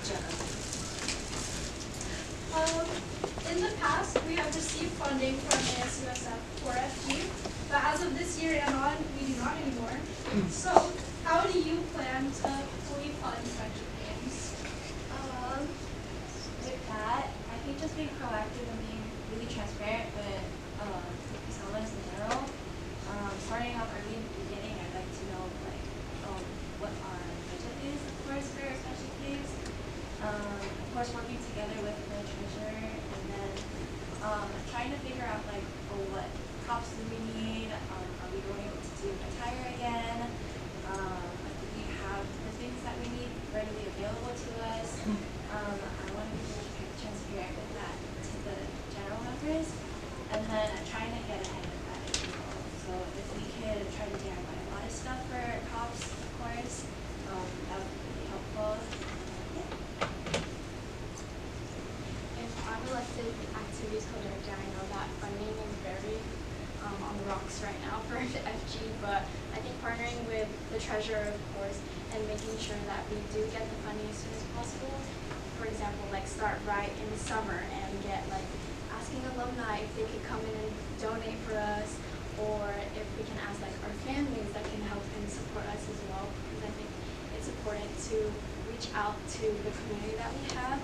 Jenna. In the past, we have received funding from ASUSF for FG, but as of this year and on, we do not anymore. So, how do you plan to fully fund friendship games? With that, I think just being proactive and being really transparent with Isalas in general. Starting off early in the beginning, I'd like to know what our budget is, of course, for our special games. Of course, working together with the treasurer, and then trying to figure out what props do we need? Are we going to do attire again? Do we have the things that we need readily available to us? I want to be really transparent with that to the general members, and then trying to get ahead of that as well. So if we could try to DIY a lot of stuff for props, of course, that would be really helpful. I'm elected activities co-director. I know that funding is very on the rocks right now for the FG, but I think partnering with the treasurer, of course, and making sure that we do get the funding as soon as possible. For example, start right in the summer and get asking alumni if they could come in and donate for us, or if we can ask our families that can help and support us as well, because I think it's important to reach out to the community that we have.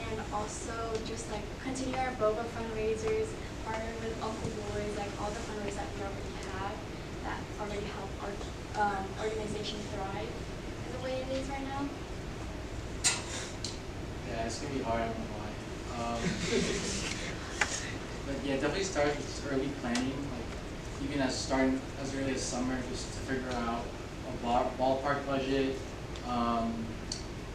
And also just continue our BOGA fundraisers, partner with Uncle Boys, all the fundraisers that we already have that already help our organization thrive in the way it is right now. Yeah, it's gonna be hard, I'm gonna lie. But yeah, definitely start with early planning, even as early as summer, just to figure out a ballpark budget, and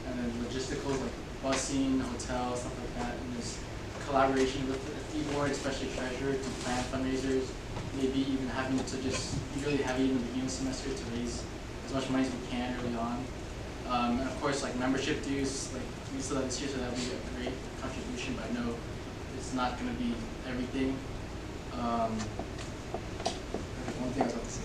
then logisticals busing, hotels, stuff like that, and just collaboration with the board, especially treasurer, to plan fundraisers. Maybe even having to just be really heavy in the beginning semester to raise as much money as we can early on. And of course, membership dues, we still have this year, so that would be a great contribution. But I know it's not going to be everything. One thing I was about to say.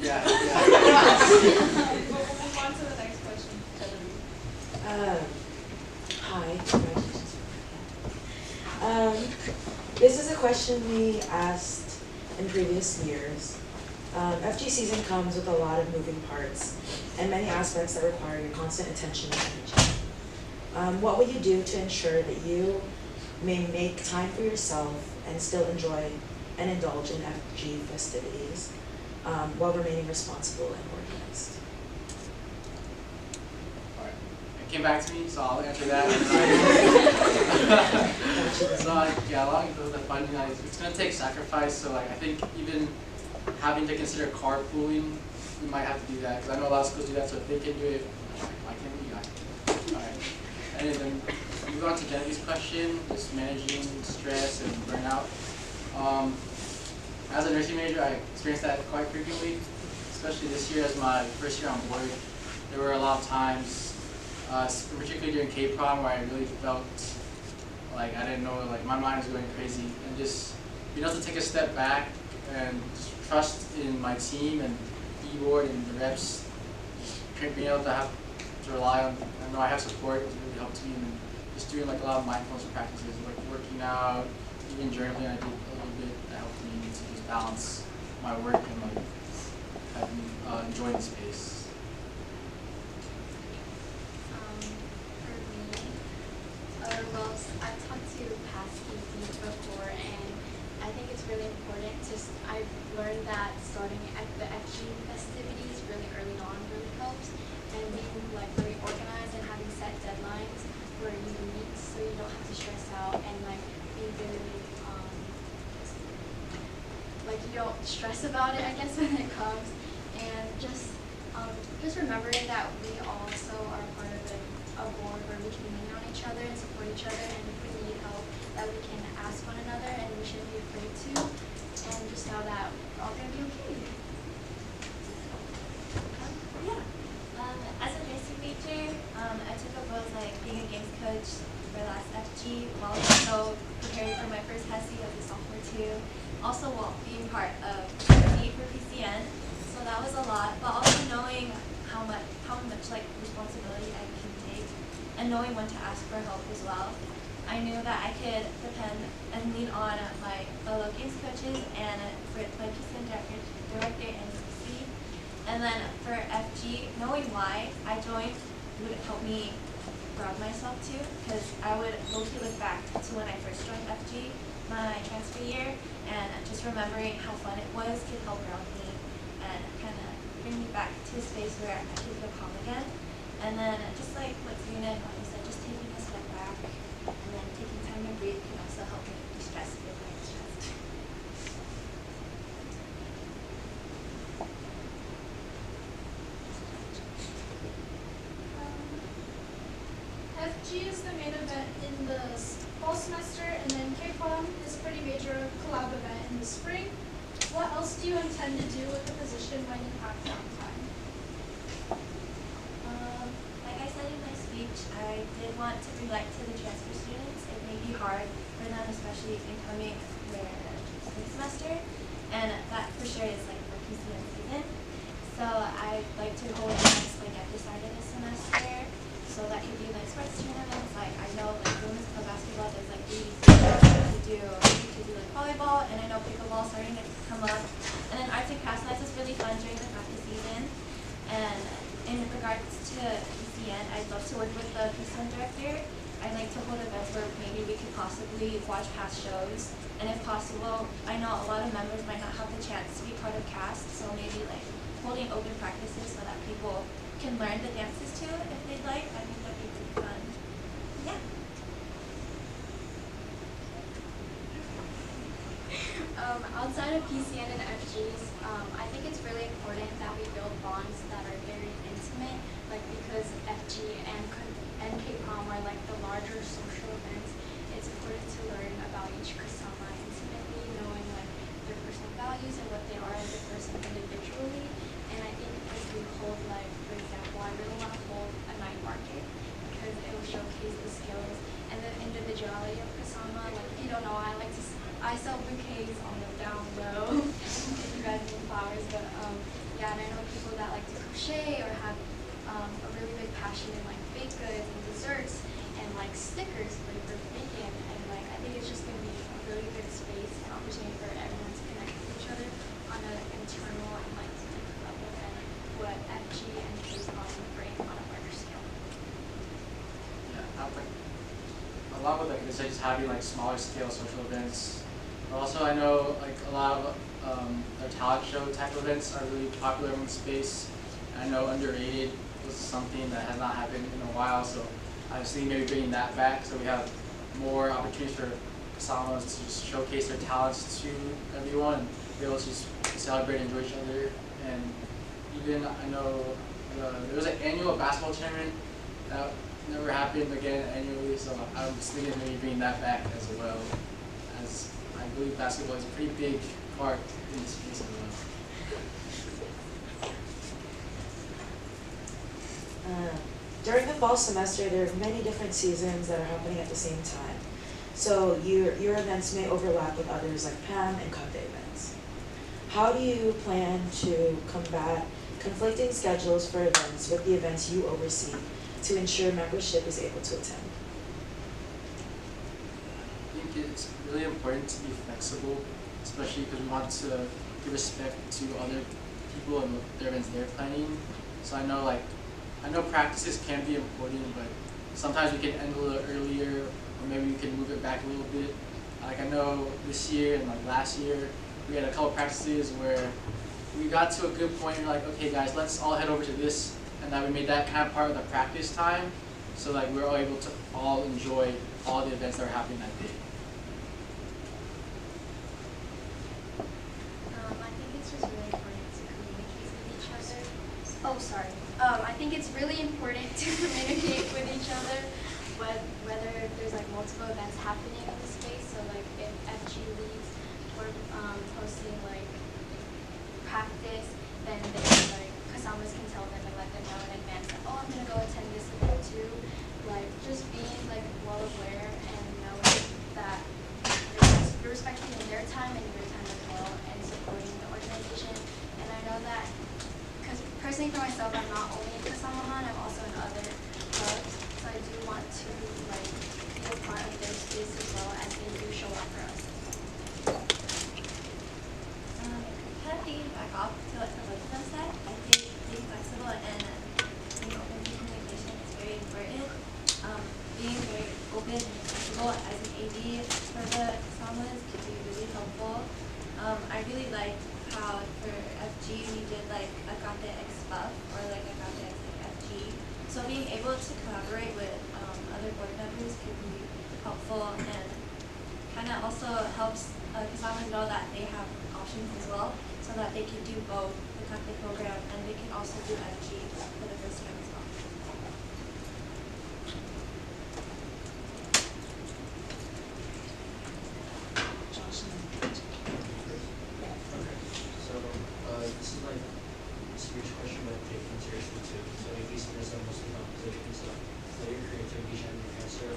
Yeah. We'll move on to the next question. Hi. This is a question we asked in previous years. FG season comes with a lot of moving parts and many aspects that require your constant attention and energy. What will you do to ensure that you may make time for yourself and still enjoy and indulge in FG festivities while remaining responsible and organized? Alright. It came back to me, so I'll answer that. So yeah, a lot of the funding, it's going to take sacrifice. So I think even having to consider carpooling, we might have to do that, because I know a lot of schools do that. So if they can do it, why can't we? Alright. And then move on to Genevieve's question, just managing stress and burnout. As a nursing major, I experienced that quite frequently, especially this year as my first year on board. There were a lot of times, particularly during K-Prom, where I really felt like I didn't know, my mind was going crazy. And just being able to take a step back and just trust in my team and E-board and the reps, just being able to have to rely on, I know I have support, has really helped me. And just doing a lot of mindfulness practices, working out, even journaling, I did a little bit that helped me to just balance my work and enjoying the space. Well, I've talked to past PCs before, and I think it's really important I've learned that starting at the FG festivities really early on really helps, and being really organized and having set deadlines where you meet so you don't have to stress out and be really you don't stress about it, I guess, when it comes, and just remembering that we also are part of a board where we can lean on each other and support each other, and if we need help, that we can ask one another and we shouldn't be afraid to, and just know that we're all going to be okay. and knowing when to ask for help as well. I knew that I could depend and lean on my fellow games coaches and for my PCN director and CC. And then for FG, knowing why I joined would help me ground myself too, because I would low-key look back to when I first joined FG, my transfer year, and just remembering how fun it was could help ground me and kind of bring me back to a space where I could feel calm again. And then just like what Serena and Bonnie said, just taking a step back and then taking time to breathe can also help me de-stress if I'm stressed. FG is the main event in the fall semester, and then K-Prom is a pretty major collab event in the spring. What else do you intend to do with the position when you have downtime? Like I said in my speech, I did want to relate to the transfer students. It may be hard for them, especially incoming their spring semester, and that for sure is like for PCN season. So I'd like to hold events like at the start of the semester. So that could be like sports tournaments. Like I know like women's club basketball, there's like you could do like volleyball, and I know pickleball starting to come up. And then arts and crafts nights is really fun during the practice season. And in regards to PCN, I'd love to work with the PCN director. I'd like to hold events where maybe we could possibly watch past shows. And if possible, I know a lot of members might not have the chance to be part of cast, so maybe like holding open practices so that people can learn the dances too if they'd like. I think that'd be really fun. Yeah. Outside of PCN and FGs, I think it's really important that we build bonds that are very intimate, like because FG and K-Prom are like the larger social events. It's important to learn about each Kasama intimately, knowing like their personal values and what they are as a person individually. And I think if we hold like, for example, I really want to hold a night market because it will showcase the skills and the individuality of Kasama. Like if you don't know, I sell bouquets on the down low if you guys need flowers. But yeah, and I know people that like to crochet or have a really big passion in like baked goods and desserts and like stickers for baking. And like I think it's just gonna be a really good space and opportunity for everyone to connect with each other on an internal and like deeper level than what FG and K-Prom bring on a larger scale. Yeah, I think a lot with like this just having like smaller scale social events. But also I know like a lot of their talent show type events are really popular in the space. And I know Underrated was something that has not happened in a while, so I was thinking maybe bringing that back so we have more opportunities for Kasamas to just showcase their talents to everyone and be able to just celebrate and enjoy each other. And even I know there was an annual basketball tournament that never happened again annually, so I was thinking maybe bringing that back as well, as I believe basketball is a pretty big part in this space as well. During the fall semester, there are many different seasons that are happening at the same time. So your events may overlap with others like PAM and CONDE events. How do you plan to combat conflicting schedules for events with the events you oversee to ensure membership is able to attend? I think it's really important to be flexible, especially because we want to give respect to other people and what their events they're planning. So I know practices can be important, but sometimes we can end a little earlier, or maybe we can move it back a little bit. Like I know this year and like last year, we had a couple practices where we got to a good point and we're like, okay guys, let's all head over to this, and then we made that kind of part of the practice time, so like we're all able to all enjoy all the events that are happening that day. I think it's just really important to communicate with each other. Oh, sorry. I think it's really important to communicate with each other, whether there's like multiple events happening in the space. So like if FG leads or hosting like practice, then they like Kasamas can tell them and let them know in advance that, oh, I'm gonna go attend this event too. Like just being like well aware and knowing that you're respecting their time and your time as well, and supporting the organization. And I know that because personally for myself, I'm not only in Kasamahan, I'm also in other clubs. So I do want to like be a part of their space as well as they do show up for us. Kind of thinking back off to what Elizabeth said, I think being flexible and being open to communication is very important. Being very open and flexible as an AD for the Samoans can be really helpful. I really liked how for FG we did like Agate X Buff or like Agate X like FG. So being able to collaborate with other board members could be helpful and kind of also helps Kasamas know that they have options as well, so that they can do both the Kakte program and they can also do FG for the first time as well. Josh and Okay, so this is like a serious question, but taken seriously too. So maybe there's mostly not position stuff. So your creativity and your answer.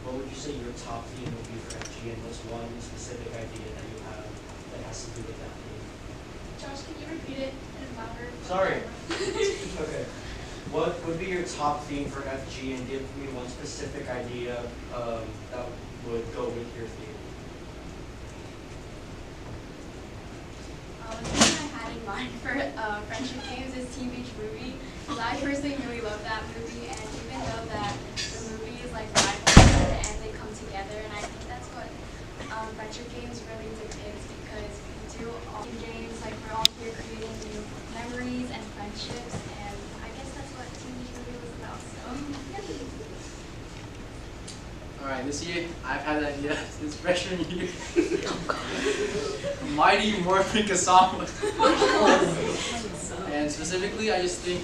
What would you say your top theme would be for FG, and what's one specific idea that you have that has to do with that theme? Josh, can you repeat it in louder? Sorry. Okay. What would be your top theme for FG, and give me one specific idea that would go with your theme? The thing I had in mind for Friendship Games is Teen Beach Movie, because I personally really love that movie, and even though that the movie is like rivalry, at the end they come together, and I think that's what Friendship Games really depicts, because we do all games, like we're all here creating new memories and friendships, and I guess that's what Teen Beach Movie was about, so. Alright, this year I've had an idea since freshman year. Mighty Morphin Kasama. And specifically, I just think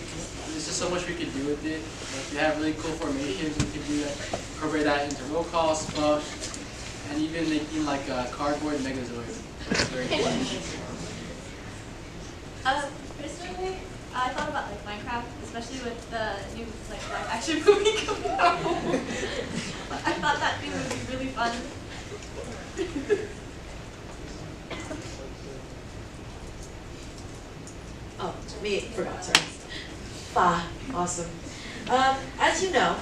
there's just so much we could do with it. Like, we have really cool formations, we could do that, incorporate that into roll call, spuff, and even making like a cardboard Megazord. Very fun. Personally, I thought about like Minecraft, especially with the new like live action movie coming out. I thought that thing would be really fun. Oh, me, forgot, sorry. Awesome. As you know,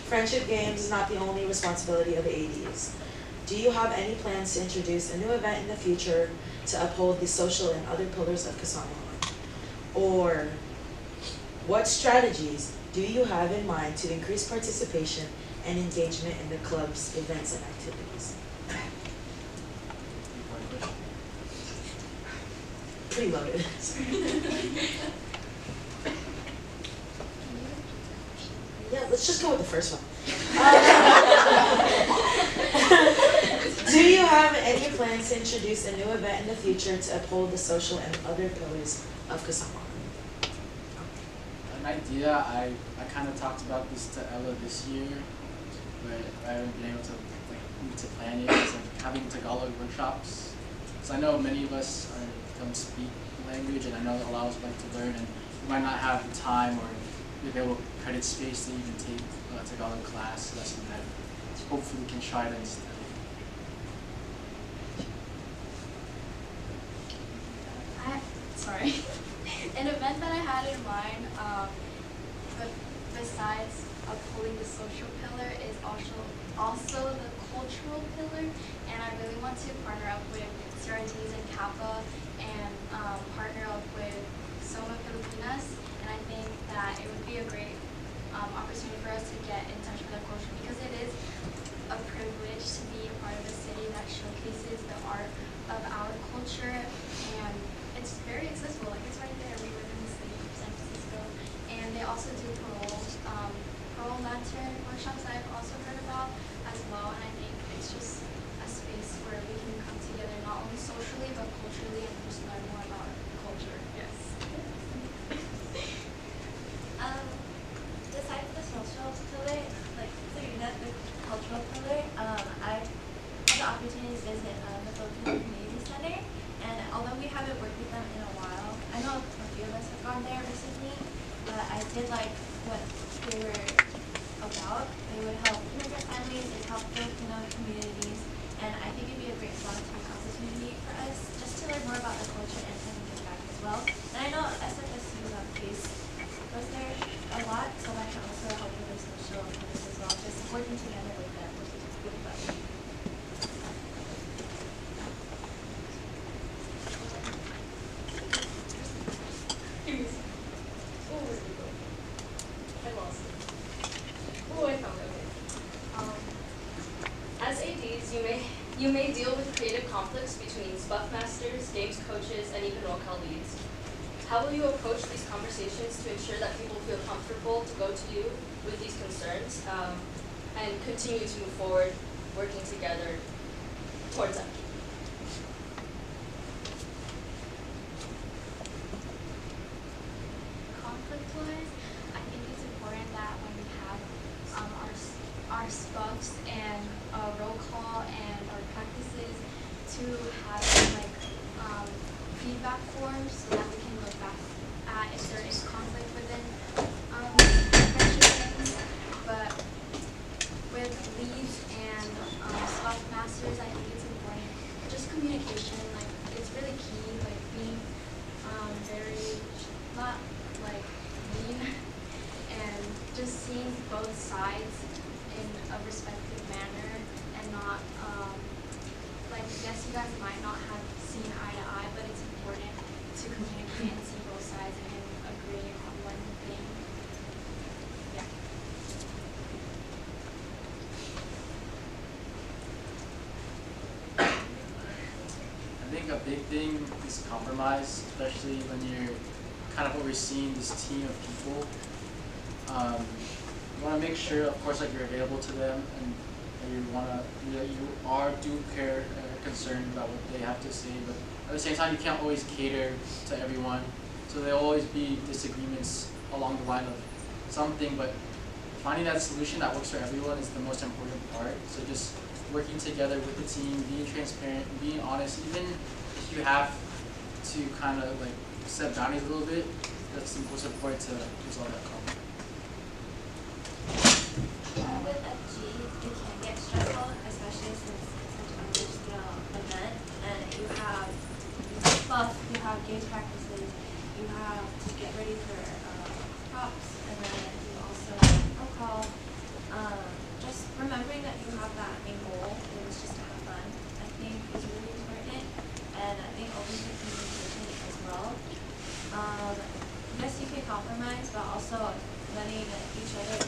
Friendship Games is not the only responsibility of ADs. Do you have any plans to introduce a new event in the future to uphold the social and other pillars of Kasama? Or what strategies do you have in mind to increase participation and engagement in the club's events and activities? Pretty loaded. Yeah, let's just go with the first one. Do you have any plans to introduce a new event in the future to uphold the social and other pillars of Kasama? An idea, I kind of talked about this to Ella this year, but I haven't been able to plan it. It's like having Tagalog workshops. Because I know many of us don't speak the language, and I know that a lot of us like to learn, and we might not have the time or the available credit space to even take a Tagalog class. So that's something that hopefully we can try to instead. Sorry. An event that I had in mind, but besides upholding the social pillar, is also the cultural pillar, and I really want to partner up with CRTs and Kappa and partner up with Soma Filipinas, and I think that it would be a great opportunity for us to get in touch with our culture, because it is a privilege to be a part of a city that showcases the art of our culture, and it's very accessible. Like, it's right there. We live in the city of San Francisco, and they also do parole lantern workshops that I've also heard about as well. And I think it's just a space where we can come together not only socially but culturally and just learn more about our culture. Yes. Besides the social pillar, like Serena, the cultural pillar, I had the opportunity to visit the Filipino Community Center, and although we haven't worked with them in a while, I know a few of us have gone there recently, but I did like what they were about. They would help immigrant families, they help Filipino communities, and I think it'd be a great volunteering opportunity for us just to learn more about the culture and give back as well. And I know SFSU faced was there a lot, so that can also help with their social activities as well. Just working together with them was good fun. I lost it. Oh, I found it. Okay. As ADs, you may deal with creative conflicts between SPUF masters, games coaches, and even locale leads. How will you approach these conversations to ensure that people feel comfortable to go to you with these concerns and continue to move forward, working together towards that? Conflict-wise, I think it's important that when we have our spuffs and roll call and our practices to have like feedback forms so that we can look back at if there is conflict within friendships. But with leads and spuff masters, I think it's important. Just communication, like it's really key. Like being very not like mean and just seeing both sides in a respectful manner and not like yes, you guys might not have seen eye to eye, but it's important to communicate and see both sides and agree on one thing. Yeah. I think a big thing is compromise, especially when you're kind of overseeing this team of people. You want to make sure, of course, like you're available to them, and that you do care and concerned about what they have to say. But at the same time, you can't always cater to everyone, so there'll always be disagreements along the line of something. But finding that solution that works for everyone is the most important part. So just working together with the team, being transparent, being honest, even if you have to kind of like set boundaries a little bit, that's the most important to resolve that conflict. With FG, it can get stressful, especially since it's such a large scale event, and you have SPUF, you have games practices, you have to get ready for props, and then you also roll call. Just remembering that you have that main goal is just to have fun, I think is really important, and I think open to communication as well. Yes, you can compromise, but also letting each other